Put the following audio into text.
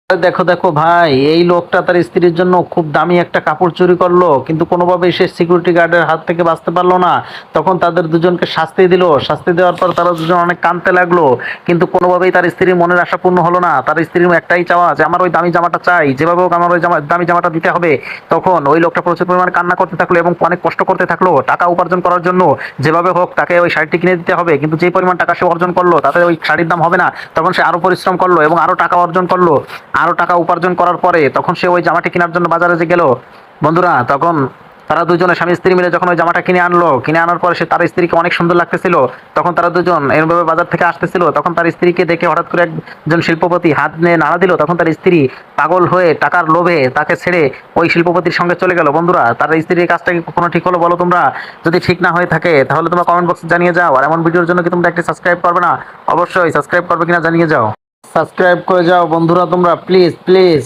দেখো দেখো ভাই, এই লোকটা তার স্ত্রীর জন্য খুব দামি একটা কাপড় চুরি করলো, কিন্তু কোনোভাবেই সে সিকিউরিটি গার্ডের হাত থেকে বাঁচতে পারলো না। তখন তাদের দুজনকে শাস্তি দিল। শাস্তি দেওয়ার পর তারা দুজন অনেক কাঁদতে লাগলো, কিন্তু কোনোভাবেই তার স্ত্রীর মনের আশা পূর্ণ হলো না। তার স্ত্রীর একটাই চাওয়া যে আমার ওই দামি জামাটা চাই, যেভাবে হোক আমার ওই দামি জামাটা দিতে হবে। তখন ওই লোকটা প্রচুর পরিমাণে কান্না করতে থাকলো এবং অনেক কষ্ট করতে থাকলো টাকা উপার্জন করার জন্য। যেভাবে হোক তাকে ওই শাড়িটি কিনে দিতে হবে, কিন্তু যে পরিমাণ টাকা সে অর্জন করলো তাতে ওই শাড়ির দাম হবে না। তখন সে আরো পরিশ্রম করলো এবং আরো টাকা অর্জন করলো। আরো টাকা উপার্জন করার পরে তখন সে ওই জামাটি কেনার জন্য বাজারে যে গেল বন্ধুরা, তখন তারা দুজনে স্বামী স্ত্রী মিলে যখন ওই জামাটা কিনে আনলো, কিনে আনার পরে সে তার স্ত্রীকে অনেক সুন্দর লাগতেছিল। তখন তারা দুজন এরভাবে বাজার থেকে আসতেছিল, তখন তার স্ত্রীকে দেখে হঠাৎ করে একজন শিল্পপতি হাত নিয়ে নাড়া দিল। তখন তার স্ত্রী পাগল হয়ে টাকার লোভে তাকে ছেড়ে ওই শিল্পপতির সঙ্গে চলে গেল। বন্ধুরা, তার স্ত্রীর কাজটা কি কখনো ঠিক হলো বলো তোমরা? যদি ঠিক না হয়ে থাকে তাহলে তোমরা কমেন্ট বক্সে জানিয়ে যাও। আর এমন ভিডিওর জন্য কি তোমরা একটি সাবস্ক্রাইব করবে না? অবশ্যই সাবস্ক্রাইব করবে কিনা জানিয়ে যাও। সাবস্ক্রাইব করে যাও বন্ধুরা তোমরা, প্লিজ প্লিজ।